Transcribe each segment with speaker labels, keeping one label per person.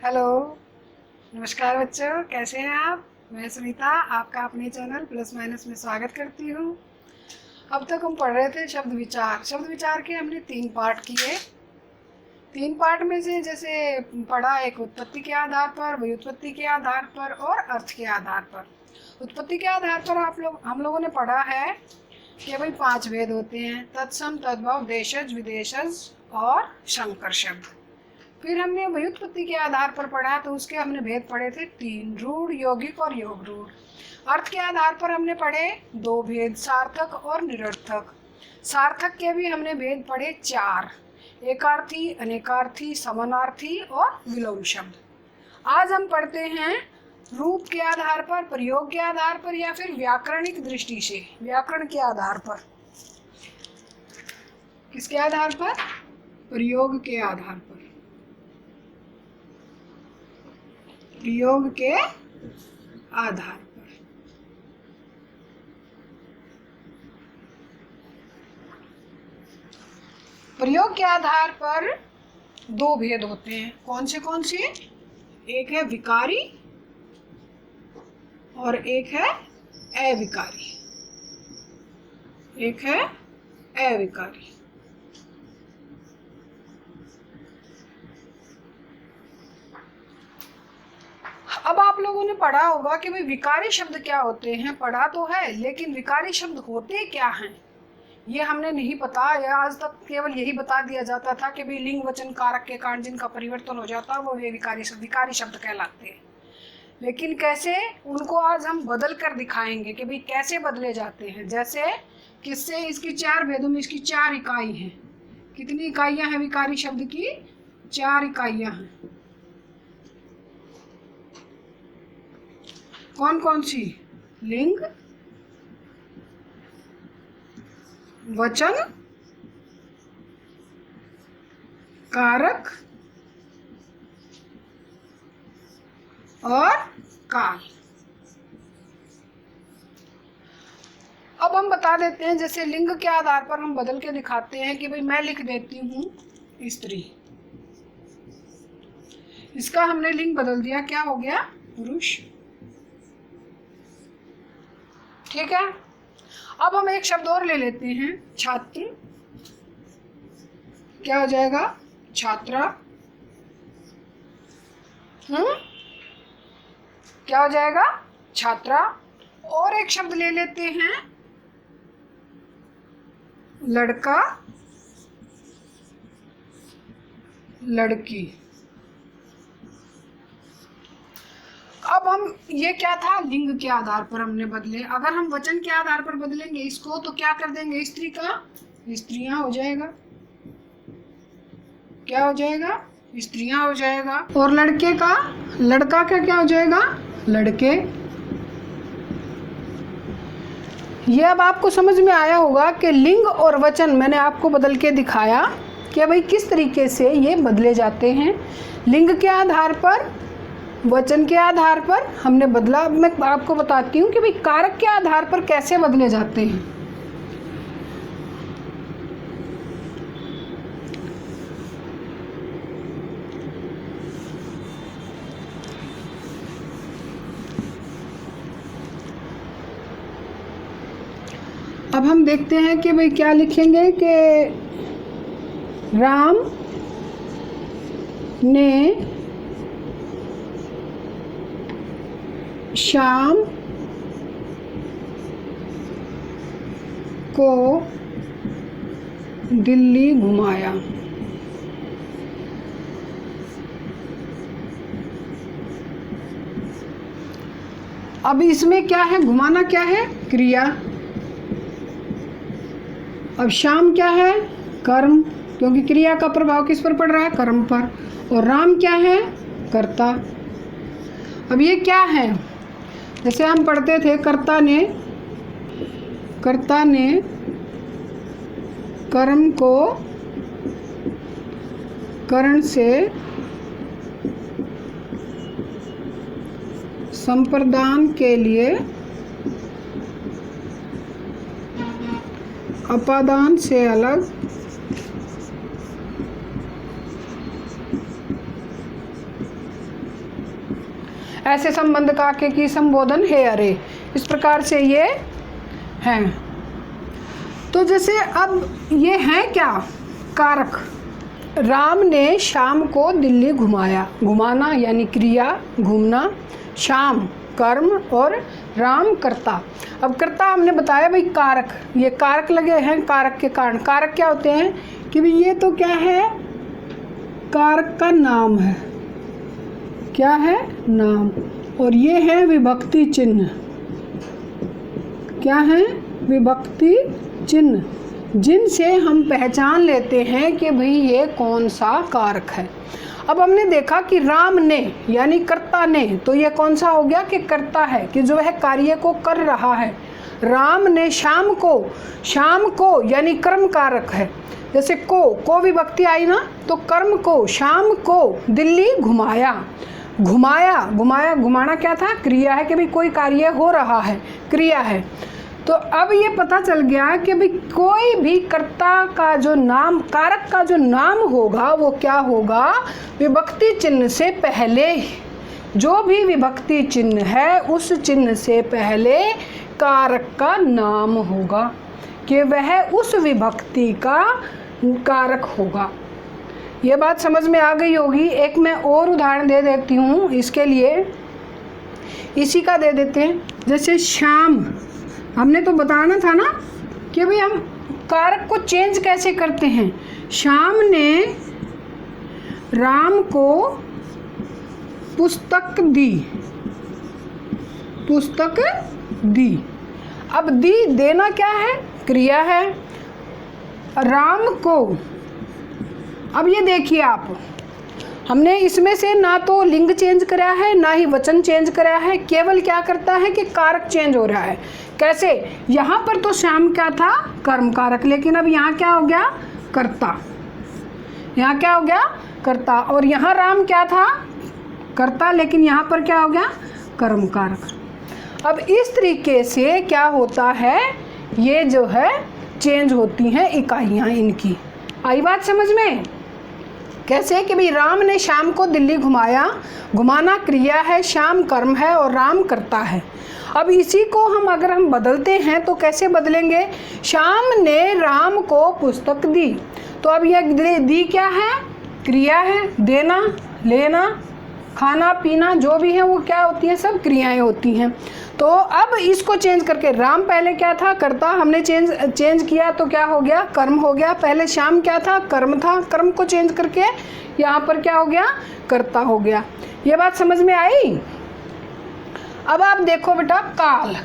Speaker 1: Hello, नमस्कार बच्चों, कैसे हैं आप? मैं सुनीता आपका अपने चैनल प्लस माइनस में स्वागत करती हूँ। अब तक हम पढ़ रहे थे शब्द विचार। शब्द विचार के हमने 3 पार्ट किए। 3 पार्ट में से जैसे पढ़ा, एक उत्पत्ति के आधार पर, व्युत्पत्ति के आधार पर और अर्थ के आधार पर। उत्पत्ति के आधार पर हम लोगों ने पढ़ा है कि भाई 5 भेद होते हैं: तत्सम, तद्भव, देशज, विदेशज और संकर शब्द। फिर हमने व्युत्पत्ति के आधार पर पढ़ा तो उसके हमने भेद पढ़े थे 3: रूढ़, यौगिक और योग रूढ़। अर्थ के आधार पर हमने पढ़े 2 भेद: सार्थक और निरर्थक। सार्थक के भी हमने भेद पढ़े 4: एकार्थी, अनेकार्थी, समानार्थी और विलोम शब्द। आज हम पढ़ते हैं रूप के आधार पर, प्रयोग के आधार पर या फिर व्याकरणिक दृष्टि से, व्याकरण के आधार पर। किसके आधार पर? प्रयोग के आधार पर, प्रयोग के आधार पर। प्रयोग के आधार पर 2 भेद होते हैं। कौन से? एक है विकारी और एक है अविकारी। एक है अविकारी। अब आप लोगों ने पढ़ा होगा कि भाई विकारी शब्द क्या होते हैं। पढ़ा तो है, लेकिन विकारी शब्द होते क्या हैं ये हमने नहीं पता। या आज तक केवल यही बता दिया जाता था कि भाई लिंग, वचन, कारक के कारण जिनका परिवर्तन हो जाता है वो विकारी शब्द कहलाते हैं। लेकिन कैसे, उनको आज हम बदल कर दिखाएंगे कि भाई कैसे बदले जाते हैं। जैसे किससे? इसकी 4 भेदों में इसकी 4 इकाई हैं। कितनी इकाइयां हैं विकारी शब्द की? 4 इकाइयां हैं। कौन कौन सी? लिंग, वचन, कारक और काल। अब हम बता देते हैं, जैसे लिंग के आधार पर हम बदल के दिखाते हैं कि भाई मैं लिख देती हूँ स्त्री। इसका हमने लिंग बदल दिया, क्या हो गया? पुरुष। ठीक है। अब हम एक शब्द और ले लेते हैं, छात्र। क्या हो जाएगा? छात्रा। क्या हो जाएगा? छात्रा। और एक शब्द ले लेते हैं, लड़का, लड़की। अब हम, ये क्या था? लिंग के आधार पर हमने बदले। अगर हम वचन के आधार पर बदलेंगे इसको तो क्या कर देंगे? स्त्री का स्त्रियां हो जाएगा। क्या हो जाएगा? स्त्रियां हो जाएगा। और लड़के का, लड़का का क्या हो जाएगा? लड़के। ये अब आपको समझ में आया होगा कि लिंग और वचन मैंने आपको बदल के दिखाया कि भाई किस तरीके से ये बदले जाते हैं। लिंग के आधार पर, वचन के आधार पर हमने बदला। अब मैं आपको बताती हूँ कि भाई कारक के आधार पर कैसे बदले जाते हैं। अब हम देखते हैं कि भाई क्या लिखेंगे कि राम ने शाम को दिल्ली घुमाया। अब इसमें क्या है? घुमाना क्या है? क्रिया। अब शाम क्या है? कर्म, क्योंकि क्रिया का प्रभाव किस पर पड़ रहा है? कर्म पर। और राम क्या है? कर्ता। अब ये क्या है? जैसे हम पढ़ते थे, कर्ता ने कर्म को करण से संप्रदान के लिए अपादान से अलग ऐसे संबंध काके की संबोधन है अरे, इस प्रकार से ये हैं। तो जैसे अब ये हैं क्या, कारक। राम ने श्याम को दिल्ली घुमाया, घुमाना यानी क्रिया, घूमना, श्याम कर्म और राम कर्ता। अब कर्ता हमने बताया भाई कारक, ये कारक लगे हैं कारक के कारण। कारक क्या होते हैं कि भाई ये तो क्या है, कारक का नाम है, क्या है, नाम, और ये है विभक्ति चिन्ह, क्या है, विभक्ति चिन्ह, जिनसे हम पहचान लेते हैं कि भाई ये कौन सा कारक है। अब हमने देखा कि राम ने यानी कर्ता ने, तो ये कौन सा हो गया कि कर्ता है, कि जो है कार्य को कर रहा है। राम ने श्याम को यानी कर्म कारक है। जैसे को विभक्ति आई ना, तो कर्म को, श्याम को दिल्ली घुमाया। घुमाना क्या था, क्रिया है कि भाई कोई कार्य हो रहा है, क्रिया है। तो अब ये पता चल गया कि भाई कोई भी कर्ता का जो नाम, कारक का जो नाम होगा वो क्या होगा, विभक्ति चिन्ह से पहले, जो भी विभक्ति चिन्ह है उस चिन्ह से पहले कारक का नाम होगा, कि वह उस विभक्ति का कारक होगा। ये बात समझ में आ गई होगी। एक मैं और उदाहरण दे देती हूँ इसके लिए, इसी का दे देते हैं। जैसे श्याम, हमने तो बताना था ना कि भाई हम कारक को चेंज कैसे करते हैं। श्याम ने राम को पुस्तक दी। अब देना क्या है, क्रिया है। राम को, अब ये देखिए आप, हमने इसमें से ना तो लिंग चेंज करा है ना ही वचन चेंज करा है, केवल क्या करता है कि कारक चेंज हो रहा है। कैसे, यहाँ पर तो श्याम क्या था, कर्म कारक, लेकिन अब यहाँ क्या हो गया, कर्ता। यहाँ क्या हो गया, कर्ता, और यहाँ राम क्या था, कर्ता, लेकिन यहाँ पर क्या हो गया, कर्म कारक। अब इस तरीके से क्या होता है, ये जो है चेंज होती हैं इकाइयाँ इनकी। आई बात समझ में। कैसे कि भाई राम ने श्याम को दिल्ली घुमाया, घुमाना क्रिया है, श्याम कर्म है और राम कर्ता है। अब इसी को अगर हम बदलते हैं तो कैसे बदलेंगे, श्याम ने राम को पुस्तक दी, तो अब यह दी क्या है, क्रिया है, देना, लेना, खाना पीना जो भी है वो क्या होती है, सब क्रियाएं होती हैं। तो अब इसको चेंज करके, राम पहले क्या था, कर्ता, हमने चेंज किया तो क्या हो गया, कर्म हो गया। पहले श्याम क्या था, कर्म था, कर्म को चेंज करके यहाँ पर क्या हो गया, कर्ता हो गया। ये बात समझ में आई। अब आप देखो बेटा, काल,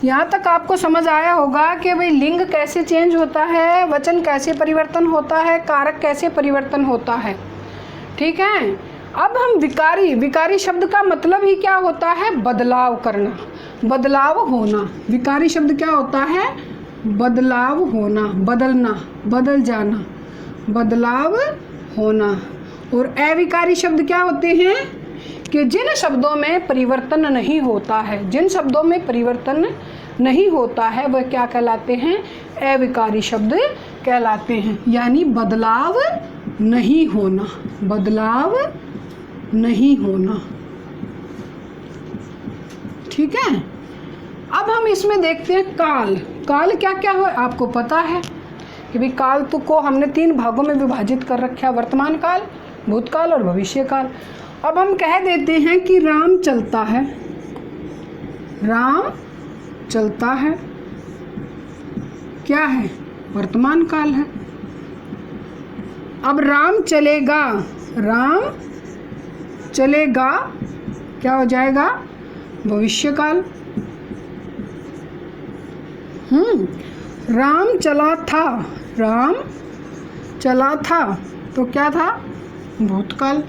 Speaker 1: यहाँ तक आपको समझ आया होगा कि भाई लिंग कैसे चेंज होता है, वचन कैसे परिवर्तन होता है, कारक कैसे परिवर्तन होता है, ठीक है। अब हम विकारी शब्द का मतलब ही क्या होता है, बदलाव करना, बदलाव होना। विकारी शब्द क्या होता है, बदलाव होना, बदलना, बदल जाना, बदलाव होना। और अविकारी शब्द क्या होते हैं कि जिन शब्दों में परिवर्तन नहीं होता है, जिन शब्दों में परिवर्तन नहीं होता है वह क्या कहलाते हैं, अविकारी शब्द कहलाते हैं। यानी बदलाव नहीं होना, बदलाव नहीं होना, ठीक है। अब हम इसमें देखते हैं काल। काल क्या क्या है आपको पता है कि भाई काल तो को हमने 3 भागों में विभाजित कर रखा है, वर्तमान काल, भूतकाल और भविष्य काल। अब हम कह देते हैं कि राम चलता है, राम चलता है, क्या है, वर्तमान काल है। अब राम चलेगा, राम चलेगा क्या हो जाएगा, भविष्य काल। राम चला था, राम चला था तो क्या था, भूतकाल।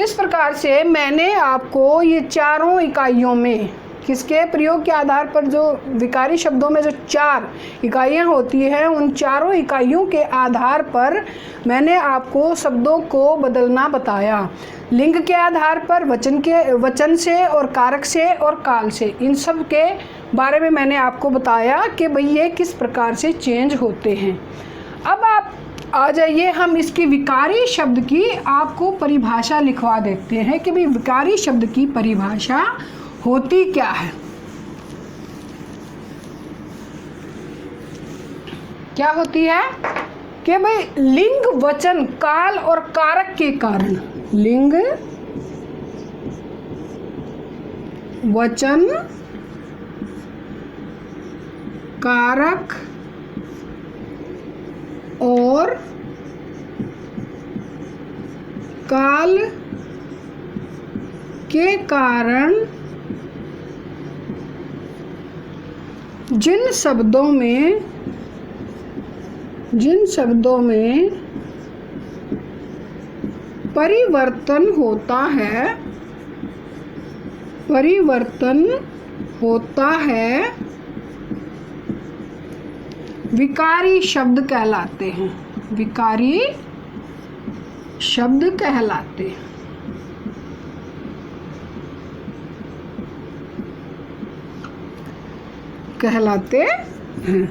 Speaker 1: इस प्रकार से मैंने आपको ये चारों इकाइयों में किसके प्रयोग के आधार पर, जो विकारी शब्दों में जो 4 इकाइयाँ होती हैं, उन चारों इकाइयों के आधार पर मैंने आपको शब्दों को बदलना बताया। लिंग के आधार पर, वचन से और कारक से और काल से, इन सब के बारे में मैंने आपको बताया कि भाई ये किस प्रकार से चेंज होते हैं। अब आप आ जाइए हम इसकी विकारी शब्द की आपको परिभाषा लिखवा देते हैं कि भाई विकारी शब्द की परिभाषा होती क्या है। क्या होती है कि भाई लिंग वचन काल और कारक के कारण, लिंग वचन कारक और काल के कारण जिन शब्दों में परिवर्तन होता है विकारी शब्द कहलाते हैं। विकारी शब्द कहलाते हैं।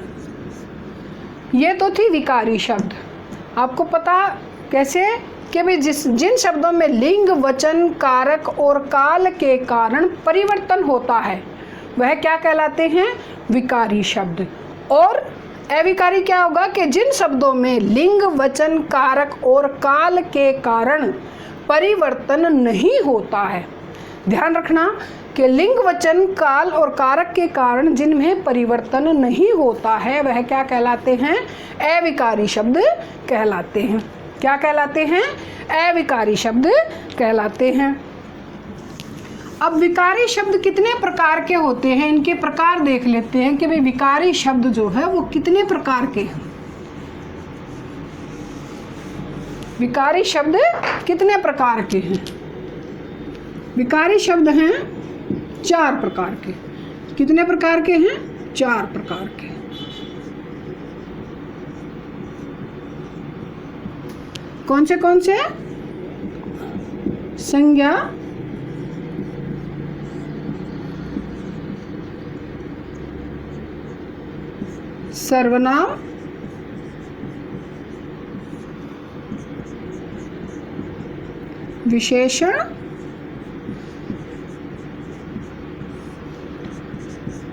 Speaker 1: ये तो थी विकारी शब्द। आपको पता कैसे कि भाई जिन शब्दों में लिंग वचन कारक और काल के कारण परिवर्तन होता है वह क्या कहलाते हैं, विकारी शब्द। और अविकारी क्या होगा कि जिन शब्दों में लिंग वचन कारक और काल के कारण परिवर्तन नहीं होता है। ध्यान रखना कि लिंग वचन काल और कारक के कारण जिनमें परिवर्तन नहीं होता है वह क्या कहलाते हैं, अविकारी शब्द कहलाते हैं। क्या कहलाते हैं, अविकारी शब्द कहलाते हैं। अब विकारी शब्द कितने प्रकार के होते हैं, इनके प्रकार देख लेते हैं कि भाई विकारी शब्द जो है वो कितने प्रकार के हैं। विकारी शब्द कितने प्रकार के हैं? विकारी शब्द हैं 4 प्रकार के। कितने प्रकार के हैं? 4 प्रकार के। कौन से? संज्ञा, सर्वनाम, विशेषण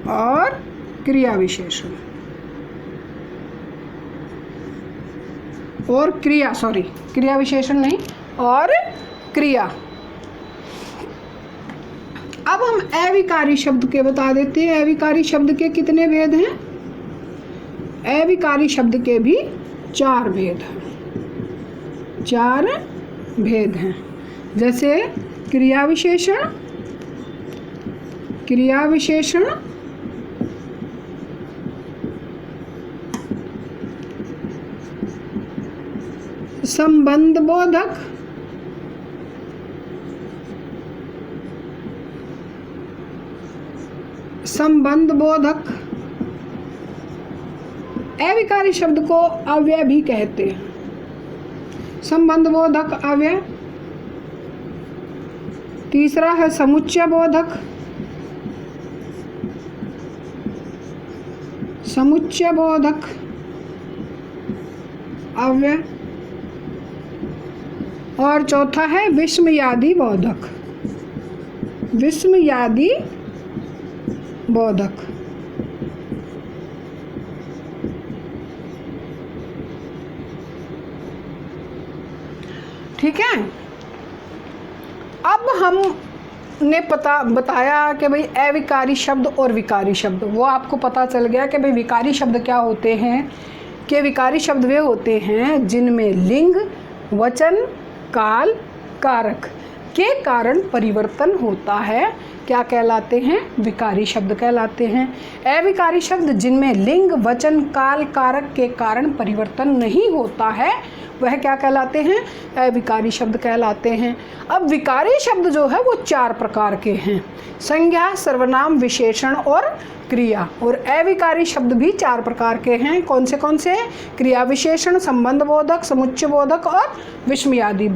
Speaker 1: और क्रिया विशेषण और क्रिया, क्रिया विशेषण नहीं और क्रिया। अब हम अविकारी शब्द के बता देते हैं। अविकारी शब्द के कितने भेद हैं? अविकारी शब्द के भी 4 भेद हैं। 4 भेद हैं। जैसे क्रिया विशेषण, संबंध बोधक, अविकारी शब्द को अव्यय भी कहते हैं। संबंध बोधक अव्यय। तीसरा है समुच्चय बोधक, अव्यय। और चौथा है विस्मयादि बोधक। ठीक है। अब हमने बताया कि भाई अविकारी शब्द और विकारी शब्द, वो आपको पता चल गया कि भाई विकारी शब्द क्या होते हैं। कि विकारी शब्द वे होते हैं जिनमें लिंग वचन काल कारक के कारण परिवर्तन होता है। क्या कहलाते हैं? विकारी शब्द कहलाते हैं। अविकारी शब्द जिनमें लिंग वचन काल कारक के कारण परिवर्तन नहीं होता है वह क्या कहलाते हैं? अविकारी शब्द कहलाते हैं। अब विकारी शब्द जो है वो 4 प्रकार के हैं। संज्ञा, सर्वनाम, विशेषण और क्रिया। और अविकारी शब्द भी 4 प्रकार के हैं। कौन से? क्रिया विशेषण, संबंध बोधक, समुच्चय बोधक और विस्मयादि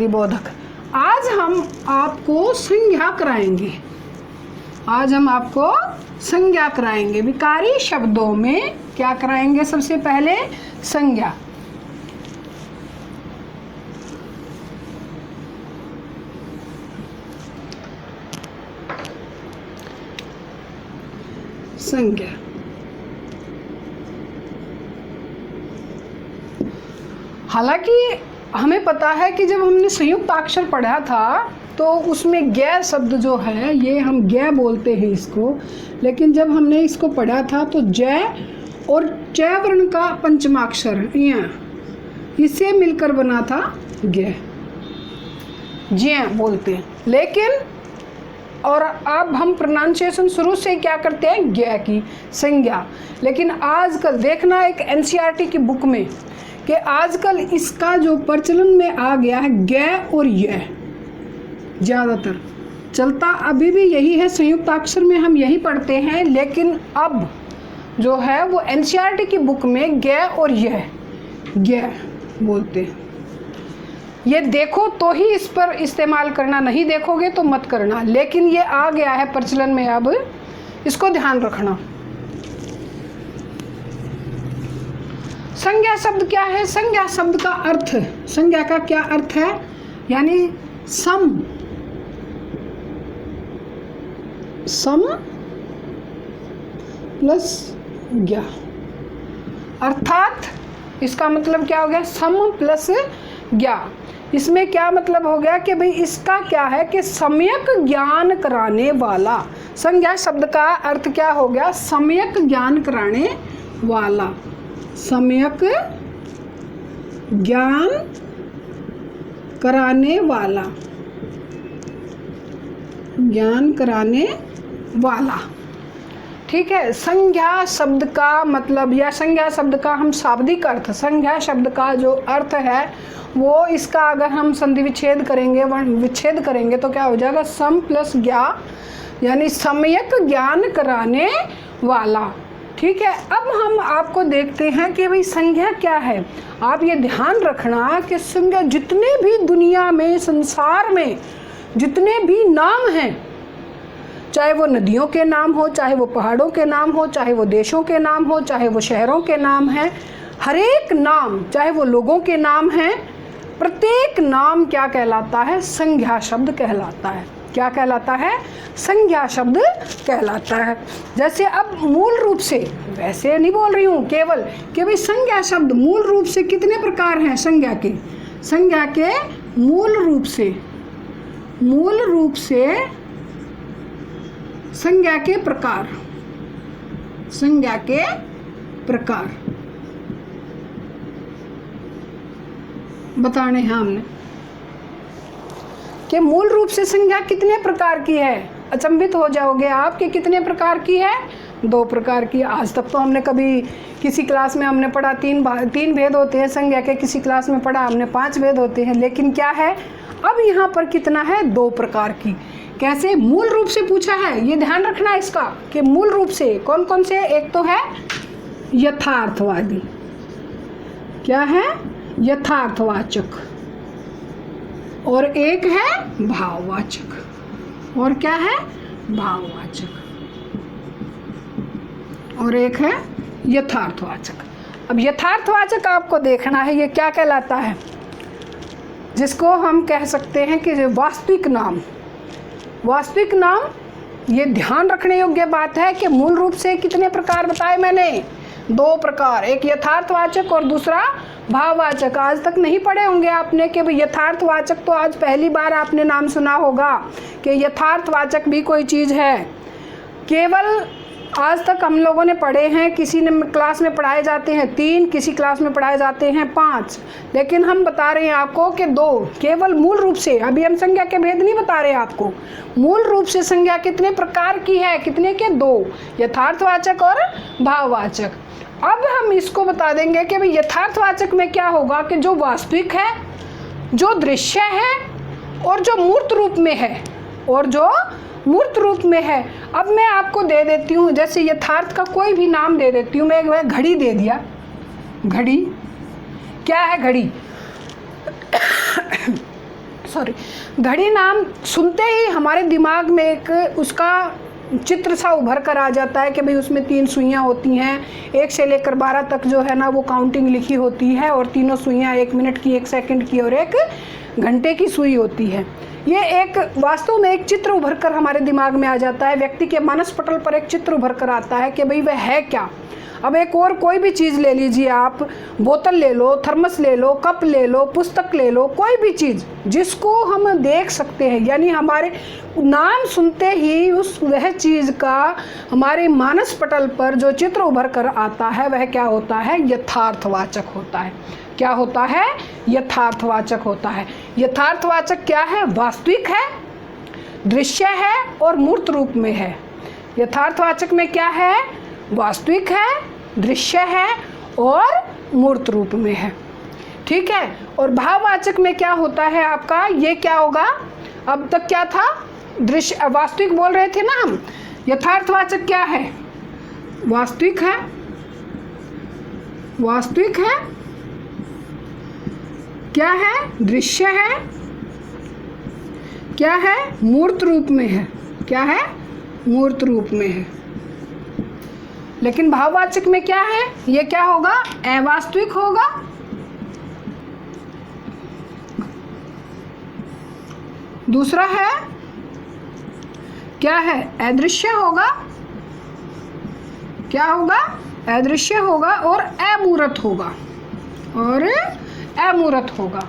Speaker 1: बोधक। आज हम आपको संज्ञा कराएंगे। विकारी शब्दों में क्या कराएंगे सबसे पहले? संज्ञा। संज्ञा। हालांकि हमें पता है कि जब हमने संयुक्त अक्षर पढ़ा था तो उसमें ग शब्द जो है ये हम ग बोलते हैं इसको, लेकिन जब हमने इसको पढ़ा था तो ज और च वर्ण का पंचमाक्षर य इससे मिलकर बना था ग, ज्ञ बोलते हैं। लेकिन और अब हम प्रोनाउंसिएशन शुरू से क्या करते हैं? ज्ञ की संज्ञा। लेकिन आजकल देखना एक एनसीईआरटी की बुक में कि आजकल इसका जो प्रचलन में आ गया है ग और य, ज़्यादातर चलता अभी भी यही है, संयुक्त अक्षर में हम यही पढ़ते हैं। लेकिन अब जो है वो एनसीईआरटी की बुक में ग और य ग बोलते हैं। ये देखो तो ही इस पर इस्तेमाल करना, नहीं देखोगे तो मत करना। लेकिन ये आ गया है प्रचलन में, अब इसको ध्यान रखना। संज्ञा शब्द क्या है? संज्ञा शब्द का अर्थ, संज्ञा का क्या अर्थ है? यानी सम, सम प्लस ज्ञा, अर्थात इसका मतलब क्या हो गया? सम प्लस ज्ञा। इसमें क्या मतलब हो गया कि भाई इसका क्या है कि सम्यक ज्ञान कराने वाला। संज्ञा शब्द का अर्थ क्या हो गया? सम्यक ज्ञान कराने वाला, सम्यक ज्ञान कराने वाला, ज्ञान कराने वाला। ठीक है। संज्ञा शब्द का मतलब या संज्ञा शब्द का हम शाब्दिक अर्थ, संज्ञा शब्द का जो अर्थ है वो इसका अगर हम संधि विच्छेद करेंगे, वर्ण विच्छेद करेंगे तो क्या हो जाएगा? सम प्लस ज्ञा, यानी सम्यक ज्ञान कराने वाला। ठीक है। अब हम आपको देखते हैं कि भाई संज्ञा क्या है। आप ये ध्यान रखना कि संज्ञा जितने भी दुनिया में, संसार में जितने भी नाम हैं, चाहे वो नदियों के नाम हो, चाहे वो पहाड़ों के नाम हो, चाहे वो देशों के नाम हो, चाहे वो शहरों के नाम हैं, हर एक नाम, चाहे वो लोगों के नाम हैं, प्रत्येक नाम क्या कहलाता है? संज्ञा शब्द कहलाता है। क्या कहलाता है? संज्ञा शब्द कहलाता है। जैसे अब मूल रूप से, वैसे नहीं बोल रही हूँ केवल कि भाई संज्ञा शब्द मूल रूप से कितने प्रकार हैं संज्ञा के? संज्ञा के मूल रूप से संज्ञा के प्रकार, संज्ञा के प्रकार बताने हैं हमने कि मूल रूप से संज्ञा कितने प्रकार की है। अचंभित हो जाओगे आप कि कितने प्रकार की है? 2 प्रकार की। आज तक तो हमने कभी किसी क्लास में हमने पढ़ा 3 भेद होते हैं संज्ञा के, किसी क्लास में पढ़ा हमने 5 भेद होते हैं। लेकिन क्या है अब यहाँ पर कितना है? 2 प्रकार की। कैसे? मूल रूप से पूछा है, ये ध्यान रखना इसका कि मूल रूप से कौन कौन से? एक तो है यथार्थवादी, क्या है? यथार्थवाचक, और एक है भाववाचक। और क्या है? भाववाचक, और एक है यथार्थवाचक। अब यथार्थवाचक आपको देखना है ये क्या कहलाता है, जिसको हम कह सकते हैं कि वास्तविक नाम। वास्तविक नाम, ये ध्यान रखने योग्य बात है कि मूल रूप से कितने प्रकार बताए मैंने? 2 प्रकार, एक यथार्थवाचक और दूसरा भाववाचक। आज तक नहीं पढ़े होंगे आपने कि भाई यथार्थवाचक, तो आज पहली बार आपने नाम सुना होगा कि यथार्थवाचक भी कोई चीज़ है। केवल आज तक हम लोगों ने पढ़े हैं, किसी ने क्लास में पढ़ाए जाते हैं 3, किसी क्लास में पढ़ाए जाते हैं 5, लेकिन हम बता रहे हैं आपको कि 2 केवल मूल रूप से। अभी हम संज्ञा के भेद नहीं बता रहे आपको, मूल रूप से संज्ञा कितने प्रकार की है? कितने के? 2, यथार्थवाचक और भाववाचक। अब हम इसको बता देंगे कि भाई यथार्थवाचक में क्या होगा कि जो वास्तविक है, जो दृश्य है, और जो मूर्त रूप में है, और जो मूर्त रूप में है। अब मैं आपको दे देती हूँ, जैसे यथार्थ का कोई भी नाम दे देती हूँ। मैं घड़ी दे दिया। घड़ी क्या है? घड़ी सॉरी, घड़ी नाम सुनते ही हमारे दिमाग में एक उसका चित्र सा उभर कर आ जाता है कि भाई उसमें 3 सुइयाँ होती हैं, 1 से लेकर 12 तक जो है ना वो काउंटिंग लिखी होती है, और तीनों सुइयाँ 1 मिनट की, 1 सेकंड की और 1 घंटे की सुई होती है। ये एक वास्तव में एक चित्र उभर कर हमारे दिमाग में आ जाता है, व्यक्ति के मानस पटल पर एक चित्र उभर कर आता है कि भाई वह है क्या। अब एक और कोई भी चीज़ ले लीजिए आप, बोतल ले लो, थर्मस ले लो, कप ले लो, पुस्तक ले लो, कोई भी चीज़ जिसको हम देख सकते हैं, यानी हमारे नाम सुनते ही उस वह चीज़ का हमारे मानस पटल पर जो चित्र उभर कर आता है वह क्या होता है, यथार्थवाचक होता है। क्या होता है, यथार्थवाचक होता है। यथार्थवाचक क्या है, वास्तविक है, दृश्य है और मूर्त रूप में है। यथार्थवाचक में क्या है, वास्तविक है, दृश्य है और मूर्त रूप में है। ठीक है। और भाववाचक में क्या होता है आपका, ये क्या होगा, अब तक क्या था, दृश्य वास्तविक बोल रहे थे ना हम, यथार्थवाचक क्या है, वास्तविक है, वास्तविक है, क्या है, दृश्य है, क्या है, मूर्त रूप में है, क्या है, मूर्त रूप में है। लेकिन भाववाचक में क्या है, ये क्या होगा, अवास्तविक होगा, दूसरा है क्या है, अदृश्य होगा, क्या होगा, अदृश्य होगा और अमूर्त होगा, और अमूर्त होगा।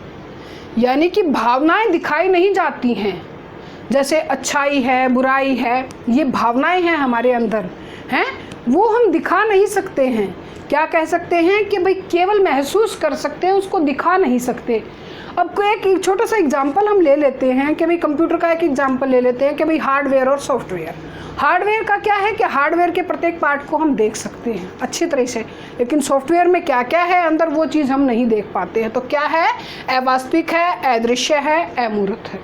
Speaker 1: यानी कि भावनाएं दिखाई नहीं जाती हैं, जैसे अच्छाई है, बुराई है, ये भावनाएं हैं हमारे अंदर हैं, वो हम दिखा नहीं सकते हैं। क्या कह सकते हैं कि भाई केवल महसूस कर सकते हैं, उसको दिखा नहीं सकते। अब कोई एक छोटा सा एग्जांपल हम ले लेते हैं कि भाई कंप्यूटर का एक एग्जांपल ले लेते हैं कि भाई हार्डवेयर और सॉफ्टवेयर। हार्डवेयर का क्या है कि हार्डवेयर के प्रत्येक पार्ट को हम देख सकते हैं अच्छी तरह से, लेकिन सॉफ्टवेयर में क्या क्या है अंदर वो चीज़ हम नहीं देख पाते हैं। तो क्या है, अवास्तविक है, अदृश्य है, अमूर्त है।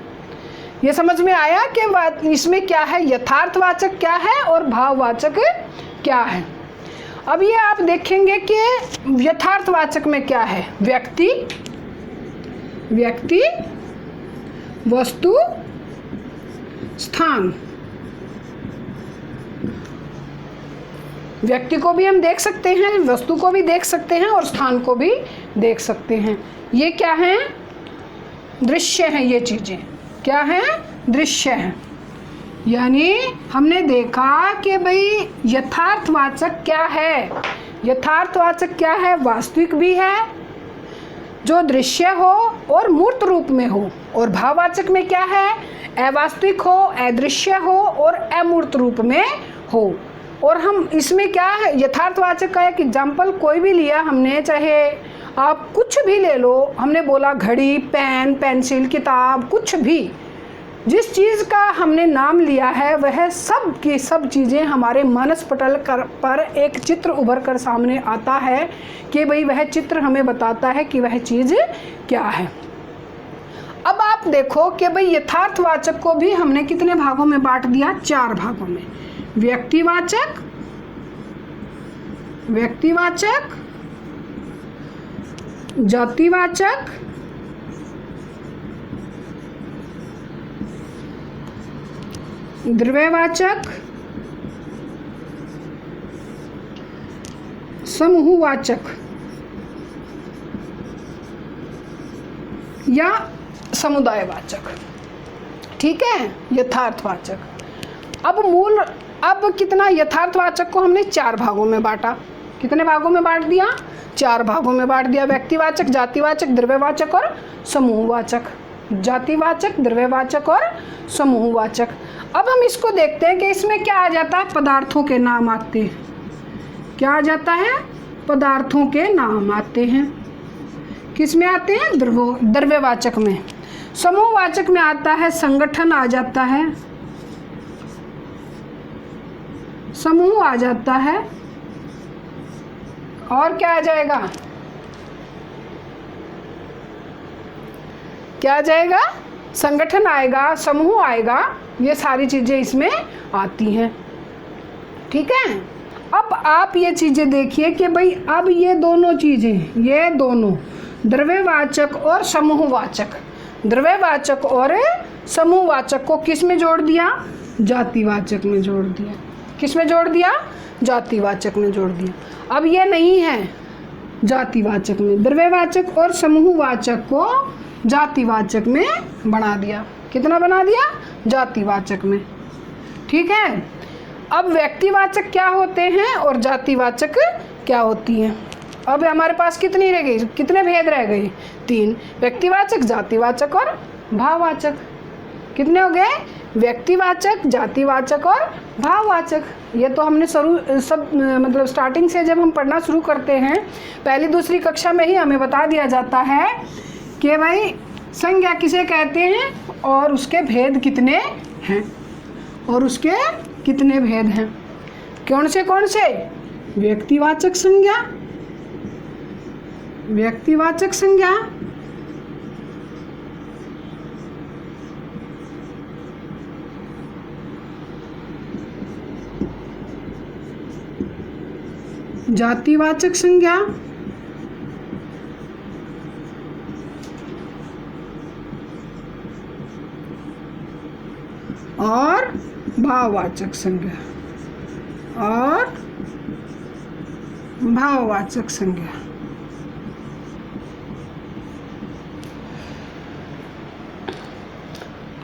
Speaker 1: ये समझ में आया कि इसमें क्या है, यथार्थवाचक क्या है और भाववाचक क्या है। अब ये आप देखेंगे कि यथार्थवाचक में क्या है, व्यक्ति, व्यक्ति, वस्तु, स्थान। व्यक्ति को भी हम देख सकते हैं, वस्तु को भी देख सकते हैं और स्थान को भी देख सकते हैं। ये क्या है, दृश्य हैं, ये चीज़ें क्या हैं, दृश्य हैं। यानी हमने देखा कि भाई यथार्थवाचक क्या है, यथार्थवाचक क्या है, वास्तविक भी है, जो दृश्य हो और मूर्त रूप में हो। और भाववाचक में क्या है, अवास्तविक हो, अदृश्य हो और अमूर्त रूप में हो। और हम इसमें क्या है, यथार्थवाचक का एक एग्जाम्पल कोई भी लिया हमने, चाहे आप कुछ भी ले लो, हमने बोला घड़ी, पेन, पेंसिल, किताब, कुछ भी, जिस चीज़ का हमने नाम लिया है वह सब की सब चीज़ें हमारे मानस पटल पर एक चित्र उभर कर सामने आता है कि भाई वह चित्र हमें बताता है कि वह चीज़ क्या है। अब आप देखो कि भाई यथार्थवाचक को भी हमने कितने भागों में बांट दिया, 4 भागों में। व्यक्तिवाचक, व्यक्तिवाचक, जातिवाचक, द्रव्यवाचक, समूहवाचक या समुदायवाचक। ठीक है, यथार्थवाचक। अब कितना, यथार्थवाचक को हमने 4 भागों में बांटा। कितने भागों में बांट दिया, 4 भागों में बांट दिया। व्यक्तिवाचक, जातिवाचक, द्रव्यवाचक और समूहवाचक। जातिवाचक, द्रव्यवाचक और समूहवाचक। अब हम इसको देखते हैं कि इसमें क्या आ जाता है, पदार्थों के नाम आते हैं। क्या आ जाता है, पदार्थों के नाम आते हैं। किस में आते हैं, द्रव्यवाचक में। समूहवाचक में आता है संगठन आ जाता है, समूह आ जाता है, और क्या आ जाएगा, क्या आ जाएगा, संगठन आएगा, समूह आएगा, ये सारी चीज़ें इसमें आती हैं। ठीक है। अब आप ये चीज़ें देखिए कि भाई अब ये दोनों चीज़ें, ये दोनों द्रव्यवाचक और समूहवाचक, द्रव्यवाचक और समूहवाचक को किस में जोड़ दिया, जातिवाचक में जोड़ दिया। किस में जोड़ दिया? जातिवाचक में जोड़ दिया। अब ये नहीं है जातिवाचक में, द्रव्यवाचक और समूहवाचक को जातिवाचक में बना दिया। कितना बना दिया? जातिवाचक में। ठीक है। अब व्यक्तिवाचक क्या होते हैं और जातिवाचक क्या होती हैं? अब हमारे पास कितनी रह गई, कितने भेद रह गए? 3। व्यक्तिवाचक, जातिवाचक और भाववाचक। कितने हो गए? व्यक्तिवाचक, जातिवाचक और भाववाचक। ये तो हमने मतलब स्टार्टिंग से जब हम पढ़ना शुरू करते हैं, पहली दूसरी कक्षा में ही हमें बता दिया जाता है कि भाई संज्ञा किसे कहते हैं और उसके भेद कितने हैं, और उसके कितने भेद हैं। कौन से? व्यक्तिवाचक संज्ञा, व्यक्तिवाचक संज्ञा, जातिवाचक संज्ञा और भाववाचक संज्ञा, और भाववाचक संज्ञा।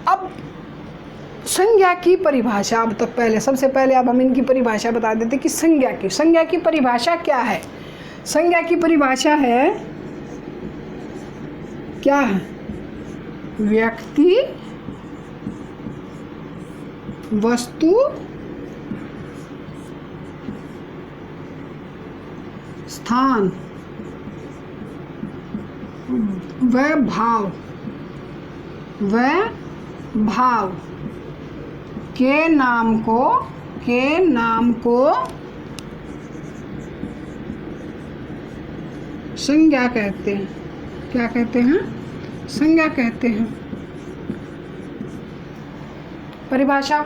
Speaker 1: अब संज्ञा की परिभाषा, अब तक पहले सबसे पहले अब हम इनकी परिभाषा बता देते कि संज्ञा की परिभाषा क्या है। संज्ञा की परिभाषा है, क्या है? व्यक्ति, वस्तु, स्थान व भाव के नाम को संज्ञा कहते हैं। क्या कहते हैं? संज्ञा कहते हैं। परिभाषा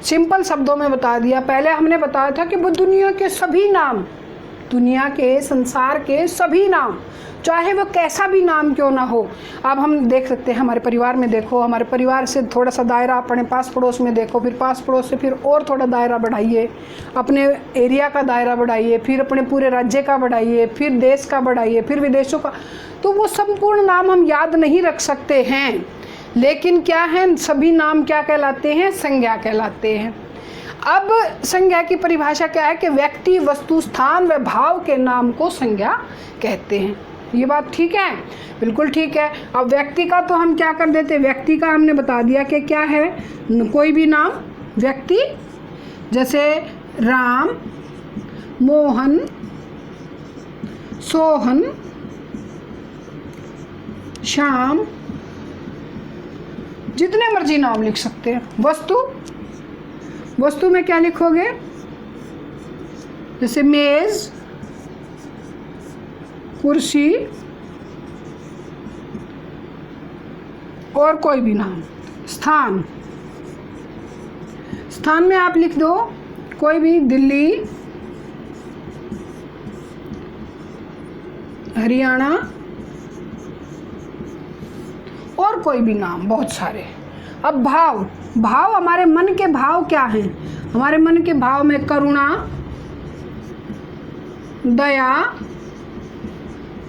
Speaker 1: सिंपल शब्दों में बता दिया। पहले हमने बताया था कि वो दुनिया के सभी नाम, दुनिया के, संसार के सभी नाम, चाहे वो कैसा भी नाम क्यों ना हो। अब हम देख सकते हैं हमारे परिवार में, देखो हमारे परिवार से थोड़ा सा दायरा अपने पास पड़ोस में देखो, फिर पास पड़ोस से फिर और थोड़ा दायरा बढ़ाइए, अपने एरिया का दायरा बढ़ाइए, फिर अपने पूरे राज्य का बढ़ाइए, फिर देश का बढ़ाइए, फिर विदेशों का। तो वो संपूर्ण नाम हम याद नहीं रख सकते हैं, लेकिन क्या है, सभी नाम क्या कहलाते हैं? संज्ञा कहलाते हैं। अब संज्ञा की परिभाषा क्या है कि व्यक्ति, वस्तु, स्थान व भाव के नाम को संज्ञा कहते हैं। ये बात ठीक है? बिल्कुल ठीक है। अब व्यक्ति का तो हम क्या कर देते, व्यक्ति का हमने बता दिया कि क्या है, कोई भी नाम व्यक्ति, जैसे राम, मोहन, सोहन, श्याम, जितने मर्जी नाम लिख सकते हैं। वस्तु में क्या लिखोगे? जैसे मेज, कुर्सी और कोई भी नाम। स्थान में आप लिख दो कोई भी, दिल्ली, हरियाणा और कोई भी नाम, बहुत सारे। अब भाव हमारे मन के भाव क्या हैं? हमारे मन के भाव में करुणा, दया,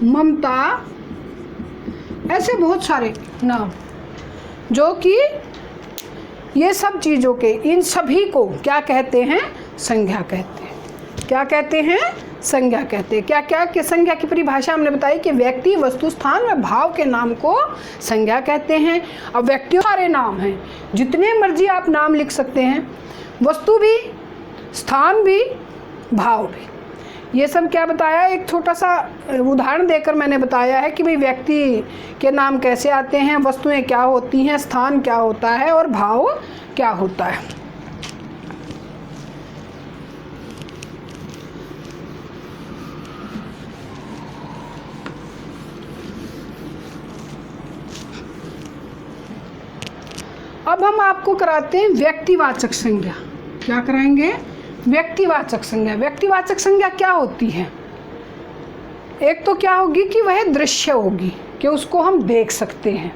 Speaker 1: ममता, ऐसे बहुत सारे नाम, जो कि ये सब चीज़ों के, इन सभी को क्या कहते हैं? संज्ञा कहते हैं। क्या कहते हैं? संज्ञा कहते हैं। क्या क्या कि संज्ञा की परिभाषा हमने बताई कि व्यक्ति, वस्तु, स्थान व भाव के नाम को संज्ञा कहते हैं। अब व्यक्तियों सारे नाम हैं, जितने मर्जी आप नाम लिख सकते हैं, वस्तु भी, स्थान भी, भाव भी। ये सब क्या बताया, एक छोटा सा उदाहरण देकर मैंने बताया है कि भाई व्यक्ति के नाम कैसे आते हैं, वस्तुएं क्या होती हैं, स्थान क्या होता है और भाव क्या होता है। अब हम आपको कराते हैं व्यक्तिवाचक संज्ञा। क्या कराएंगे? व्यक्तिवाचक संज्ञा। व्यक्तिवाचक संज्ञा क्या होती है? एक तो क्या होगी कि वह दृश्य होगी, कि उसको हम देख सकते हैं,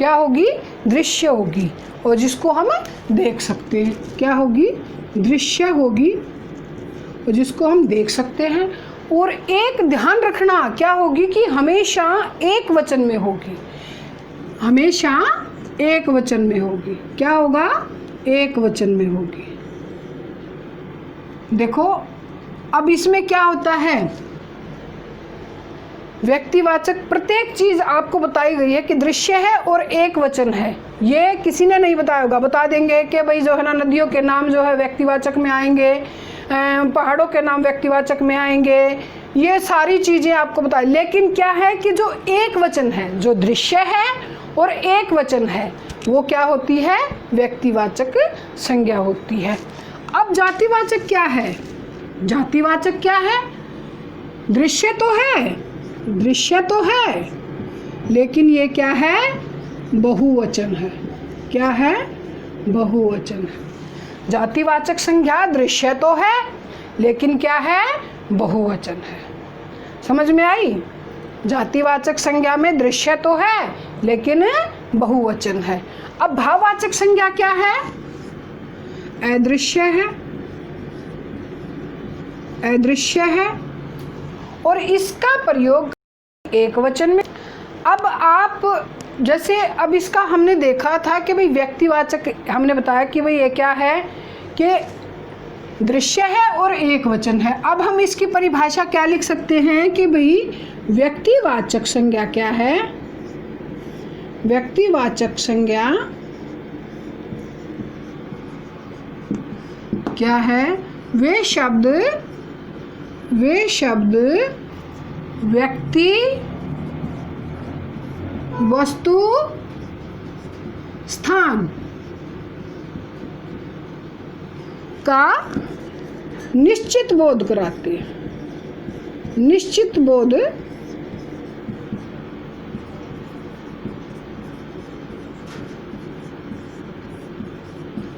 Speaker 1: क्या होगी? दृश्य होगी, और जिसको हम देख सकते हैं। क्या होगी? दृश्य होगी, और जिसको हम देख सकते हैं। और एक ध्यान रखना क्या होगी कि हमेशा एक वचन में होगी, हमेशा एक वचन में होगी। क्या होगा? एक वचन में होगी। देखो अब इसमें क्या होता है, व्यक्तिवाचक प्रत्येक चीज आपको बताई गई है कि दृश्य है और एक वचन है। ये किसी ने नहीं बताया होगा, बता देंगे कि भाई जो है ना नदियों के नाम जो है व्यक्तिवाचक में आएंगे, पहाड़ों के नाम व्यक्तिवाचक में आएंगे, ये सारी चीजें आपको बताई। लेकिन क्या है कि जो एक वचन है, जो दृश्य है और एक वचन है, वो क्या होती है? व्यक्तिवाचक संज्ञा होती है। अब जातिवाचक क्या है? जातिवाचक क्या है? दृश्य तो है, दृश्य तो है, लेकिन ये क्या है? बहुवचन है। क्या है? बहुवचन है। जातिवाचक संज्ञा दृश्य तो है, लेकिन क्या है? बहुवचन है। समझ में आई? जातिवाचक संज्ञा में दृश्य तो है, लेकिन बहुवचन है। अब भाववाचक संज्ञा क्या है? अदृश्य है, अदृश्य है, और इसका प्रयोग एक वचन में। अब आप जैसे अब इसका हमने देखा था कि भाई व्यक्तिवाचक, हमने बताया कि भाई ये क्या है कि दृश्य है और एक वचन है। अब हम इसकी परिभाषा क्या लिख सकते हैं कि भाई व्यक्तिवाचक संज्ञा क्या है? व्यक्तिवाचक संज्ञा क्या है? वे शब्द व्यक्ति, वस्तु, स्थान का निश्चित बोध कराते हैं, निश्चित बोध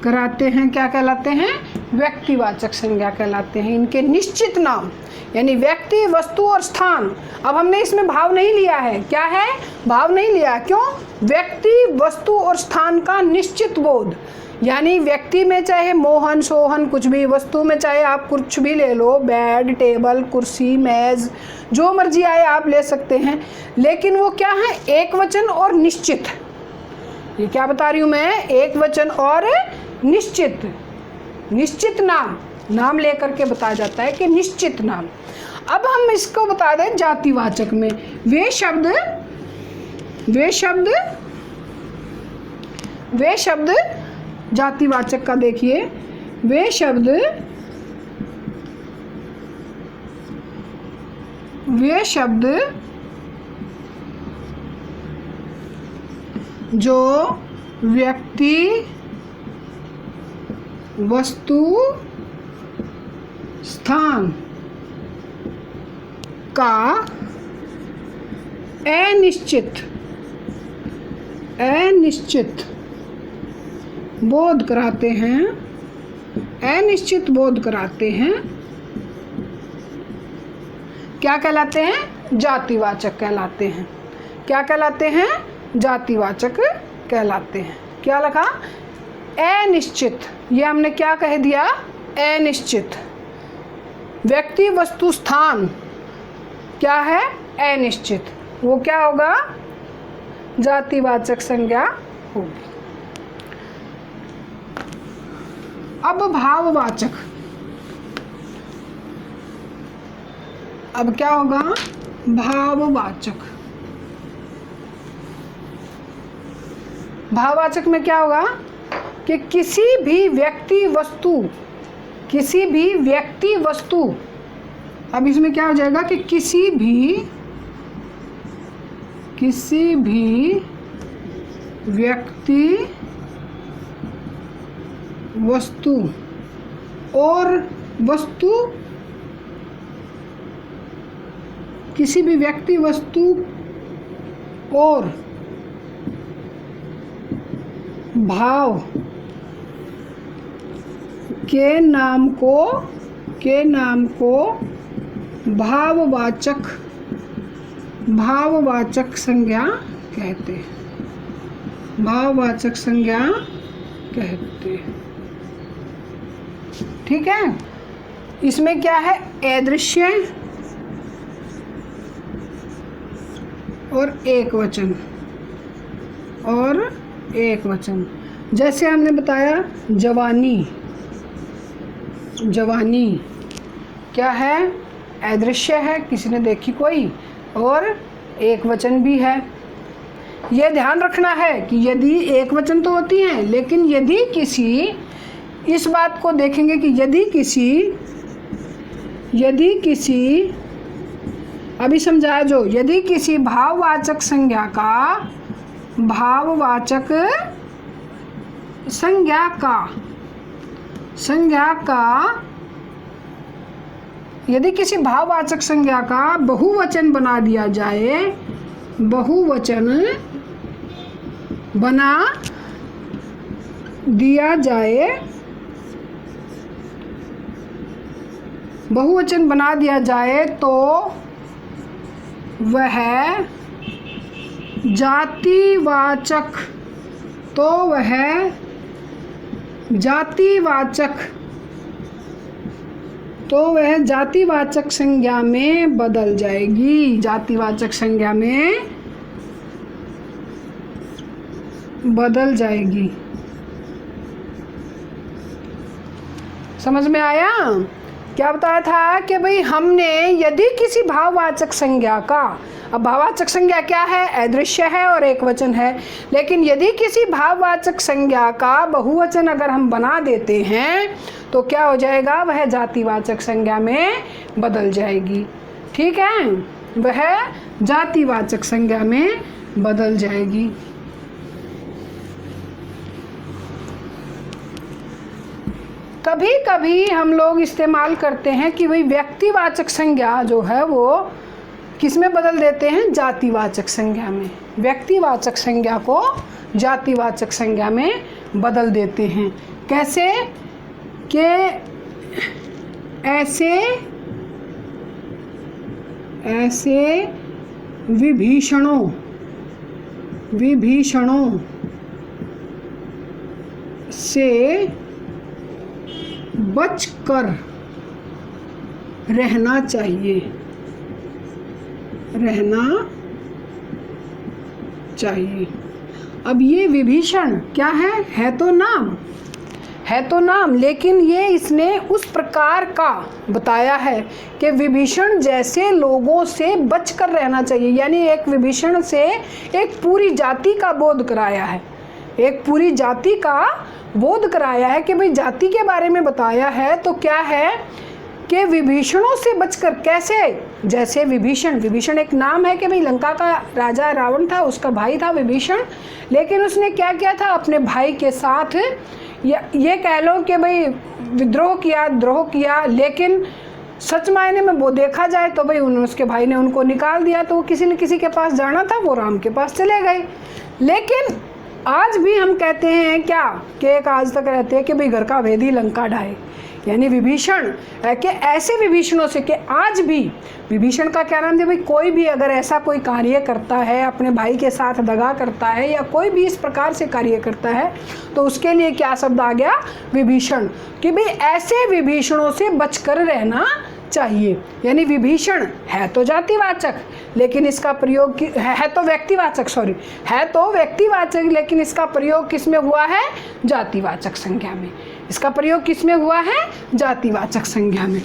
Speaker 1: कराते हैं। क्या कहलाते हैं? व्यक्तिवाचक संज्ञा कहलाते हैं। इनके निश्चित नाम यानी व्यक्ति, वस्तु और स्थान। अब हमने इसमें भाव नहीं लिया है। क्या है? भाव नहीं लिया। क्यों? व्यक्ति, वस्तु और स्थान का निश्चित बोध, यानी व्यक्ति में चाहे मोहन, सोहन कुछ भी, वस्तु में चाहे आप कुछ भी ले लो, बेड, टेबल, कुर्सी, मेज, जो मर्जी आए आप ले सकते हैं, लेकिन वो क्या है? एक वचन और निश्चित। ये क्या बता रही हूँ मैं? एक वचन और निश्चित। निश्चित नाम लेकर के बताया जाता है कि निश्चित नाम। अब हम इसको बता दें जातिवाचक में। वे शब्द जातिवाचक का देखिए, वे शब्द जो व्यक्ति, वस्तु, स्थान का अनिश्चित बोध कराते हैं, अनिश्चित बोध कराते हैं, क्या कहलाते हैं? जातिवाचक कहलाते हैं। क्या कहलाते हैं? जातिवाचक कहलाते हैं। क्या लिखा? अनिश्चित। ये हमने क्या कह दिया? अनिश्चित। व्यक्ति, वस्तु, स्थान क्या है? अनिश्चित। वो क्या होगा? जातिवाचक संज्ञा होगी। अब भाववाचक। अब क्या होगा? भाववाचक। भाववाचक में क्या होगा कि किसी भी व्यक्ति, वस्तु, अब इसमें क्या हो जाएगा कि किसी भी व्यक्ति, वस्तु और वस्तु, किसी भी व्यक्ति, वस्तु और भाव के नाम को भाववाचक संज्ञा कहते हैं। भाववाचक संज्ञा कहते हैं। ठीक है, इसमें क्या है, अदृश्य और एक वचन जैसे हमने बताया जवानी, जवानी क्या है, अदृश्य है, किसी ने देखी कोई, और एक वचन भी है। यह ध्यान रखना है कि यदि एक वचन तो होती हैं, लेकिन यदि किसी, इस बात को देखेंगे कि यदि किसी अभी समझाया जो, यदि किसी भाववाचक यदि किसी भाववाचक संज्ञा का बहुवचन बना दिया जाए, बहुवचन बना दिया जाए तो वह जातिवाचक संज्ञा में बदल जाएगी, जातिवाचक संज्ञा में बदल जाएगी। समझ में आया? क्या बताया था कि भाई हमने यदि किसी भाववाचक संज्ञा का, अब भाववाचक संज्ञा क्या है, अदृश्य है और एक वचन है, लेकिन यदि किसी भाववाचक संज्ञा का बहुवचन अगर हम बना देते हैं तो क्या हो जाएगा, वह जातिवाचक संज्ञा में बदल जाएगी। ठीक है, वह जातिवाचक संज्ञा में बदल जाएगी। कभी कभी हम लोग इस्तेमाल करते हैं कि भाई व्यक्तिवाचक संज्ञा जो है वो किस में बदल देते हैं, जातिवाचक संज्ञा में। व्यक्तिवाचक संज्ञा को जातिवाचक संज्ञा में बदल देते हैं। कैसे कि ऐसे विभीषणों से बचकर रहना चाहिए, अब ये विभीषण क्या है तो नाम, लेकिन ये इसने उस प्रकार का बताया है कि विभीषण जैसे लोगों से बचकर रहना चाहिए, यानी एक विभीषण से एक पूरी जाति का बोध कराया है, कि भाई जाति के बारे में बताया है। तो क्या है कि विभीषणों से बचकर, कैसे, जैसे विभीषण एक नाम है कि भाई लंका का राजा रावण था, उसका भाई था विभीषण, लेकिन उसने क्या किया था, अपने भाई के साथ ये कह लो कि भाई द्रोह किया, लेकिन सच मायने में वो देखा जाए तो भाई उसके भाई ने उनको निकाल दिया, तो वो किसी न किसी के पास जाना था, वो राम के पास चले गए। लेकिन आज भी हम कहते हैं क्या कि एक आज तक रहते हैं कि भाई घर का भेदी लंका ढाए, यानी विभीषण कि ऐसे विभीषणों से, कि आज भी विभीषण का क्या नाम है भाई, कोई भी अगर ऐसा कोई कार्य करता है, अपने भाई के साथ दगा करता है या कोई भी इस प्रकार से कार्य करता है, तो उसके लिए क्या शब्द आ गया, विभीषण, कि भाई ऐसे विभीषणों से बचकर रहना चाहिए। यानी विभीषण है तो जातिवाचक, लेकिन इसका प्रयोग है तो व्यक्तिवाचक, लेकिन इसका प्रयोग किस में हुआ है, जातिवाचक संज्ञा में। इसका प्रयोग किस में हुआ है, जातिवाचक संज्ञा में।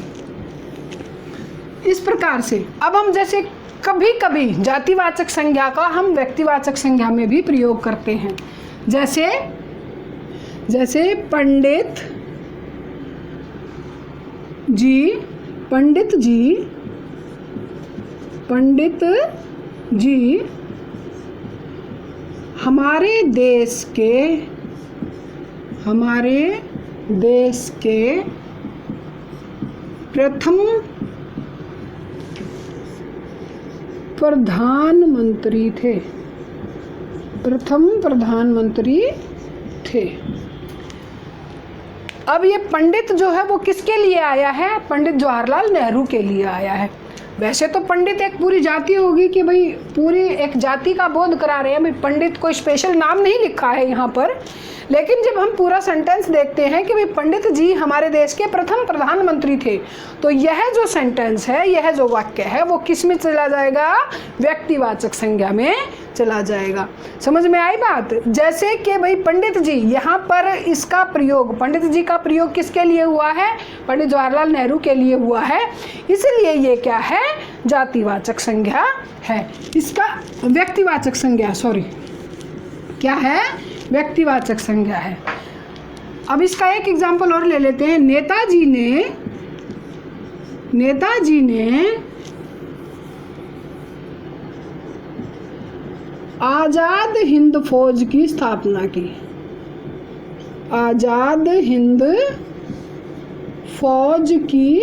Speaker 1: इस प्रकार से अब हम जैसे कभी कभी जातिवाचक संज्ञा का हम व्यक्तिवाचक संज्ञा में भी प्रयोग करते हैं, जैसे पंडित जी हमारे देश के प्रथम प्रधानमंत्री थे। अब ये पंडित जो है वो किसके लिए आया है, पंडित जवाहरलाल नेहरू के लिए आया है। वैसे तो पंडित एक पूरी जाति होगी कि भाई पूरी एक जाति का बोध करा रहे हैं, भाई पंडित कोई स्पेशल नाम नहीं लिखा है यहाँ पर। लेकिन जब हम पूरा सेंटेंस देखते हैं कि भाई पंडित जी हमारे देश के प्रथम प्रधानमंत्री थे, तो यह जो सेंटेंस है, यह जो वाक्य है, वो किस में चला जाएगा? व्यक्तिवाचक संज्ञा में चला जाएगा। समझ में आई बात? जैसे कि भाई पंडित जी, यहाँ पर इसका प्रयोग, पंडित जी का प्रयोग किसके लिए हुआ है? पंडित जवाहरलाल नेहरू के लिए हुआ है, इसलिए ये क्या है? जातिवाचक संज्ञा है। इसका व्यक्तिवाचक संज्ञा, सॉरी, क्या है? व्यक्तिवाचक संज्ञा है। अब इसका एक एग्जाम्पल और ले लेते हैं। नेताजी ने आजाद हिंद फौज की स्थापना की। आजाद हिंद फौज की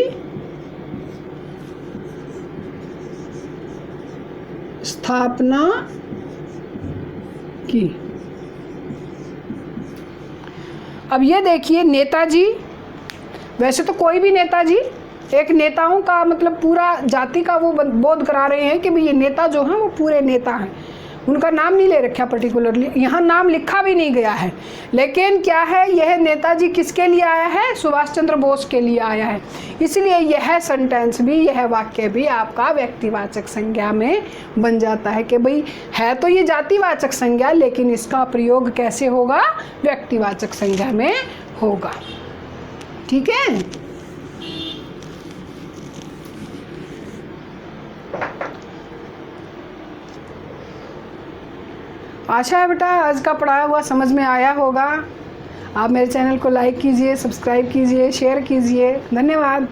Speaker 1: स्थापना की। अब ये देखिए, नेताजी, वैसे तो कोई भी नेताजी, एक नेताओं का मतलब पूरा जाति का वो बोध करा रहे हैं कि भाई ये नेता जो हैं वो पूरे नेता हैं, उनका नाम नहीं ले रखा पर्टिकुलरली, यहाँ नाम लिखा भी नहीं गया है। लेकिन क्या है, यह नेताजी किसके लिए आया है? सुभाष चंद्र बोस के लिए आया है। इसलिए यह सेंटेंस भी, यह वाक्य भी आपका व्यक्तिवाचक संज्ञा में बन जाता है कि भाई है तो ये जातिवाचक संज्ञा, लेकिन इसका प्रयोग कैसे होगा? व्यक्तिवाचक संज्ञा में होगा। ठीक है। आशा है बेटा आज का पढ़ाया हुआ समझ में आया होगा। आप मेरे चैनल को लाइक कीजिए, सब्सक्राइब कीजिए, शेयर कीजिए। धन्यवाद।